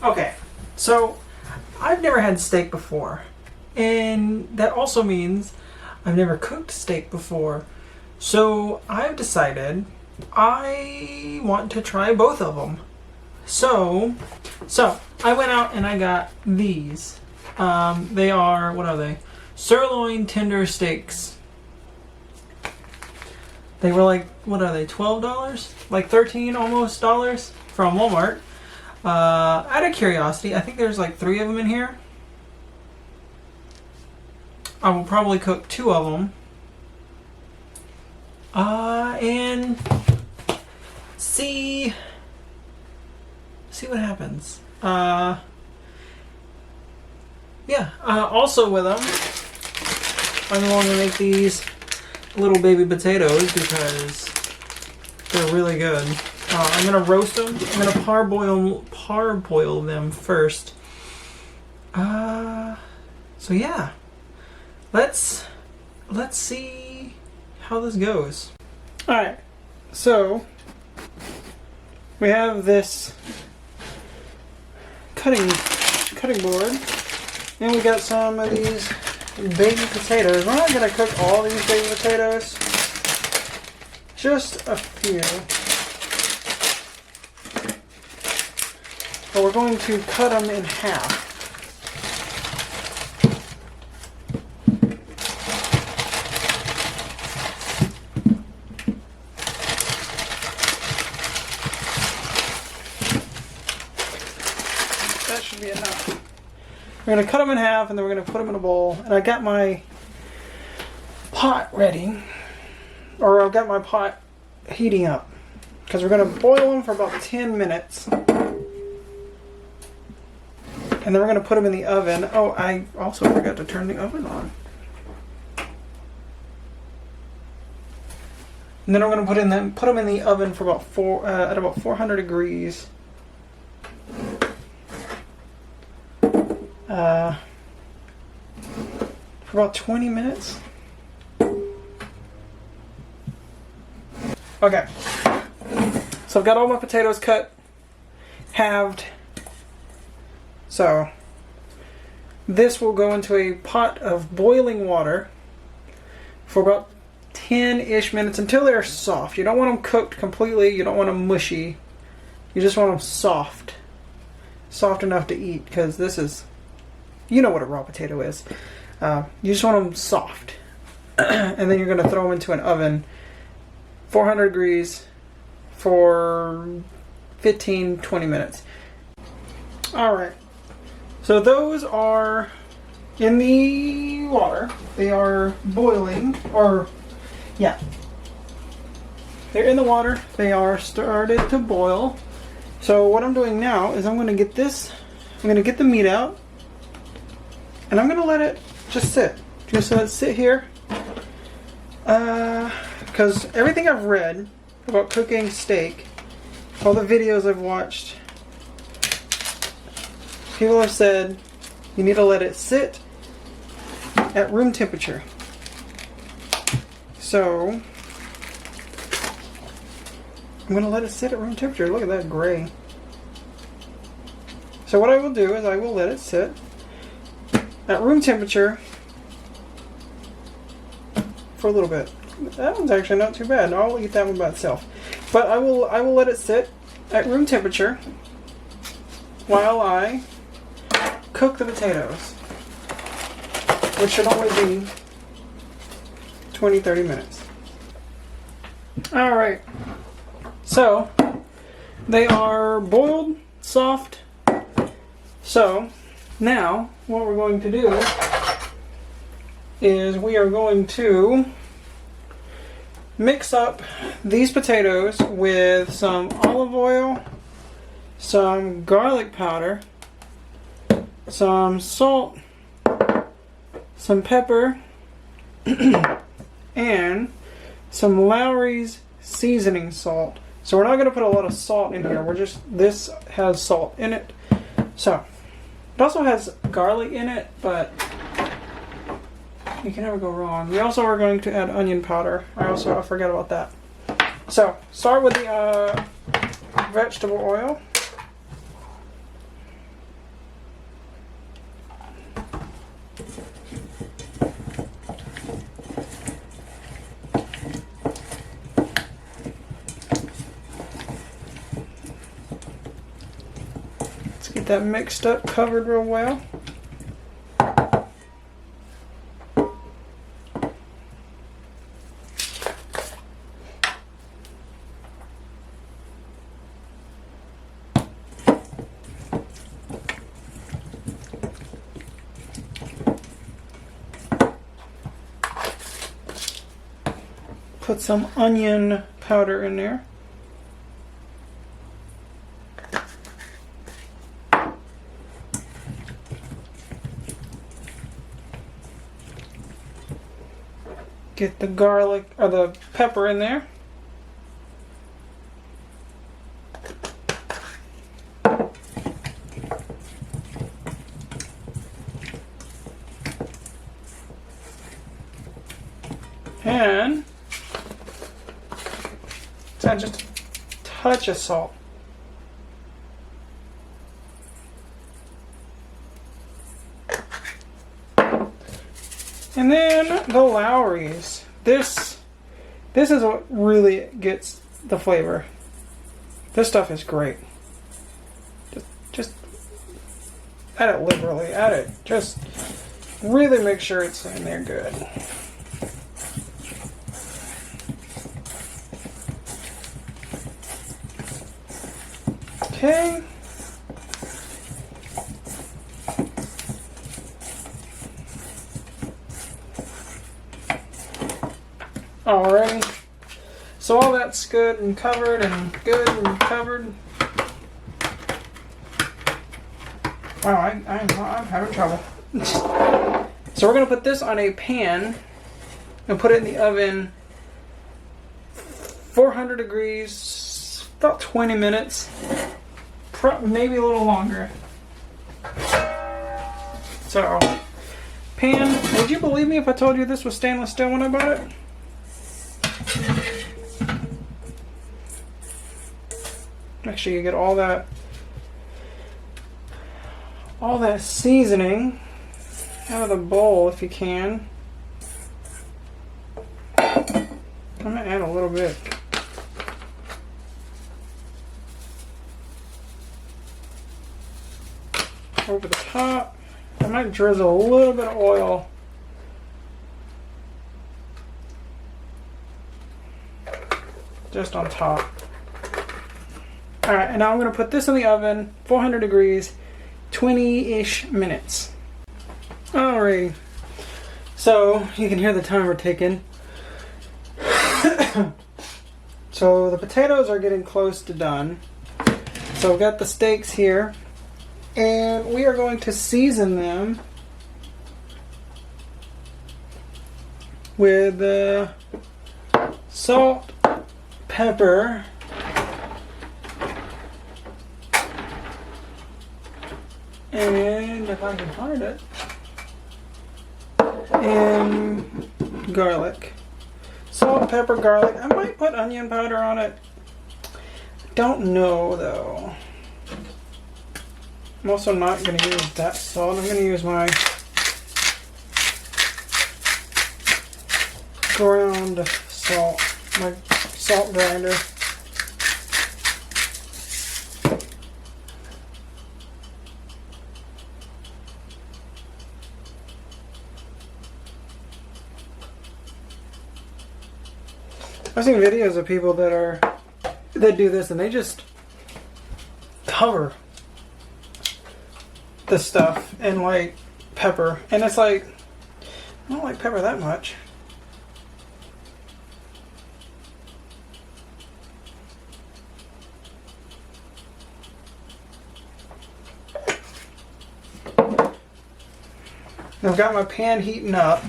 Okay, so I've never had steak before, and that also means I've never cooked steak before. So I've decided I want to try both of them. So I went out and I got these. They are, what are they? Sirloin tender steaks. They were like, what are they, $12? Like $13 almost dollars from Walmart. Out of curiosity, I think there's like 3 of them in here. I will probably cook 2 of them. And see what happens. Yeah, also with them, I'm going to make these little baby potatoes because they're really good. I'm going to roast them. I'm going to parboil them first. So yeah, let's see how this goes. All right, so we have this cutting board, and we got some of these baby potatoes. We're not going to cook all these baby potatoes, just a few. But we're going to cut them in half. That should be enough. We're going to cut them in half and then we're going to put them in a bowl. And I got my pot ready. Or I've got my pot heating up. Because we're going to boil them for about 10 minutes. And then we're going to put them in the oven. Oh, I also forgot to turn the oven on. And then we're going to put them in the oven for about at about 400 degrees. For about 20 minutes. Okay. So I've got all my potatoes cut, halved. So this will go into a pot of boiling water for about 10-ish minutes until they're soft. You don't want them cooked completely. You don't want them mushy. You just want them soft. Soft enough to eat, because this is, you know what a raw potato is. You just want them soft. And then you're going to throw them into an oven, 400 degrees, for 15-20 minutes. Alright. So those are in the water. They are boiling, or, yeah. They're in the water. They are started to boil. So what I'm doing now is I'm going to get this, I'm going to get the meat out, and I'm going to let it just sit. Just let it sit here. Because everything I've read about cooking steak, all the videos I've watched, people have said you need to let it sit at room temperature. So I'm going to let it sit at room temperature. Look at that gray. So what I will do is I will let it sit at room temperature for a little bit. That one's actually not too bad. I'll eat that one by itself. But I will let it sit at room temperature while I cook the potatoes, which should only be 20-30 minutes. Alright. So, they are boiled, soft. So, now, what we're going to do is we are going to mix up these potatoes with some olive oil, some garlic powder, some salt, some pepper, and some Lawry's seasoning salt. So we're not going to put a lot of salt in here. This has salt in it. So, it also has garlic in it, but you can never go wrong. We also are going to add onion powder. I forgot about that. So, start with the vegetable oil. Get that mixed up, covered real well. Put some onion powder in there. Get the garlic or the pepper in there. And just a touch of salt. And then the Lawry's. This is what really gets the flavor. This stuff is great. Just add it liberally. Add it. Just really make sure it's in there good. Okay. Alrighty. So all that's good and covered and good and covered. Wow, I'm having trouble. So we're going to put this on a pan and put it in the oven 400 degrees, about 20 minutes. Maybe a little longer. So, pan, would you believe me if I told you this was stainless steel when I bought it? Make sure you get all that seasoning out of the bowl if you can. I'm gonna add a little bit. Over the top. I might drizzle a little bit of oil. Just on top. Alright, and now I'm going to put this in the oven, 400 degrees, 20-ish minutes. Alright. So, you can hear the timer ticking. So, the potatoes are getting close to done. So, I've got the steaks here. And we are going to season them with salt, pepper, and if I can find it, and garlic. Salt, pepper, garlic. I might put onion powder on it. Don't know though. I'm also not going to use that salt. I'm going to use my ground salt, my salt grinder. I've seen videos of people that do this and they just cover the stuff in like pepper, and it's like I don't like pepper that much. I've got my pan heating up.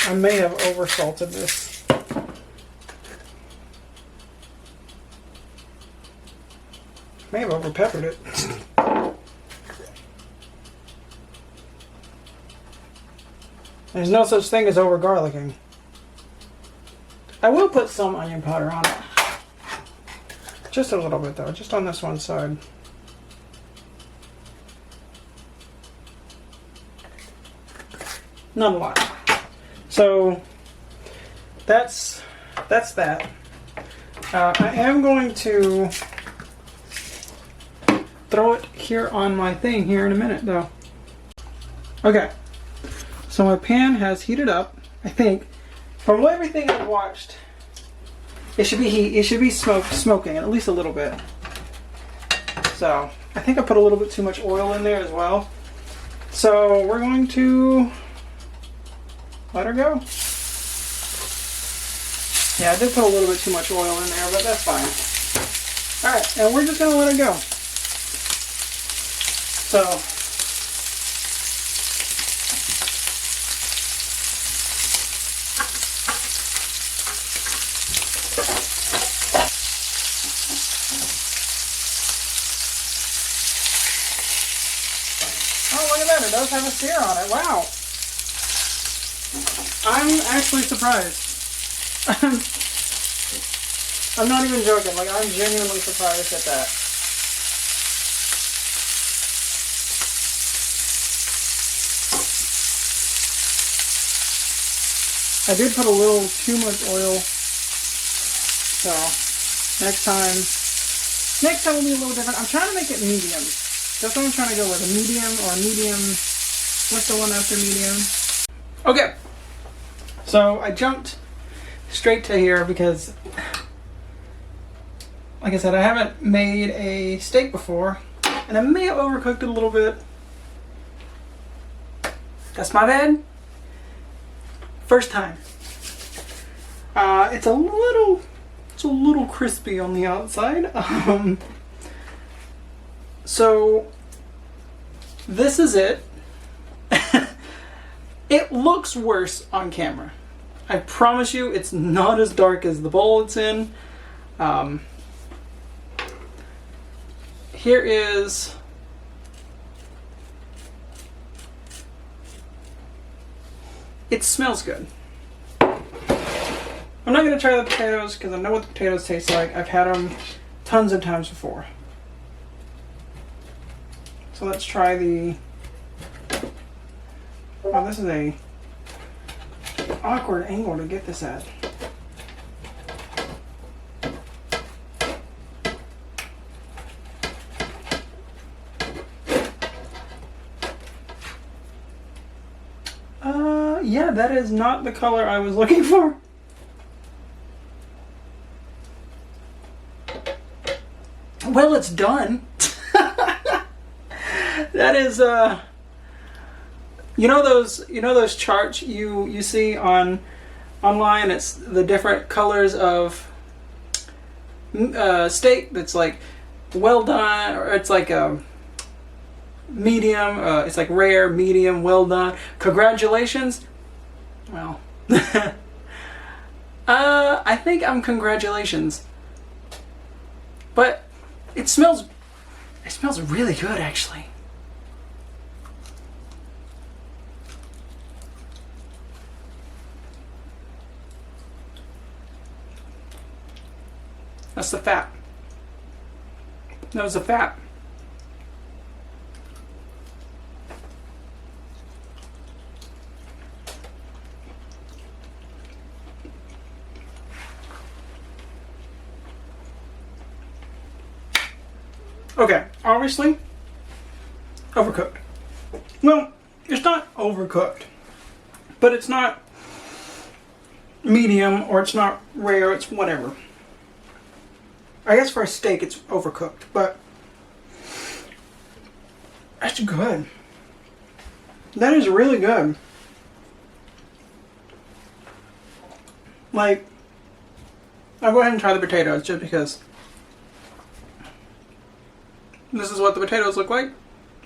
I may have oversalted this. May have overpeppered it. There's no such thing as over garlicking. I will put some onion powder on it. Just a little bit though, just on this one side. Not a lot. So that's that. I am going to throw it here on my thing here in a minute though. Okay, so my pan has heated up. I think from everything I've watched, it should be smoking at least a little bit. So I think I put a little bit too much oil in there as well. So we're going to let her go. Yeah, I did put a little bit too much oil in there, but that's fine. Alright, and we're just going to let it go. So, oh, look at that, it does have a sear on it. Wow. I'm actually surprised. I'm not even joking, like I'm genuinely surprised at that. I did put a little too much oil, so next time will be a little different. I'm trying to make it medium. That's what I'm trying to go with, a medium or a medium. What's the one after medium? Okay, so I jumped straight to here because, like I said, I haven't made a steak before, and I may have overcooked it a little bit. That's my bad. First time. It's a little crispy on the outside. So this is it. It looks worse on camera. I promise you, it's not as dark as the bowl it's in. Here is it smells good. I'm not going to try the potatoes because I know what the potatoes taste like. I've had them tons of times before. So let's try the... Oh, this is a awkward angle to get this at. Yeah, that is not the color I was looking for. Well, it's done. That is, you know those charts you see online. It's the different colors of steak. That's like well done, or it's like a medium. It's like rare, medium, well done. Congratulations. Well, I think I'm congratulations, but it smells really good actually. That's the fat. That was the fat. Okay, obviously, overcooked. Well, it's not overcooked, but it's not medium or it's not rare, it's whatever. I guess for a steak it's overcooked, but that's good. That is really good. Like, I'll go ahead and try the potatoes just because. This is what the potatoes look like.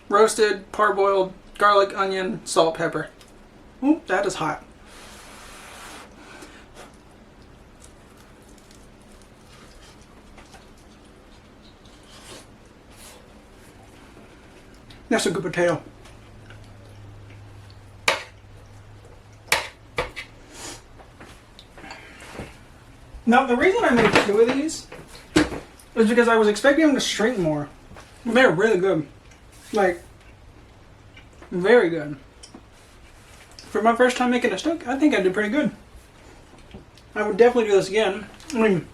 Roasted, parboiled, garlic, onion, salt, pepper. Ooh, that is hot. That's a good potato. Now, the reason I made 2 of these is because I was expecting them to shrink more. They're really good. Like, very good. For my first time making a steak, I think I did pretty good. I would definitely do this again. I mean,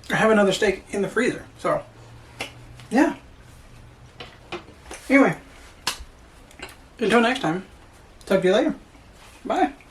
I have another steak in the freezer, so yeah. Anyway, until next time, talk to you later. Bye.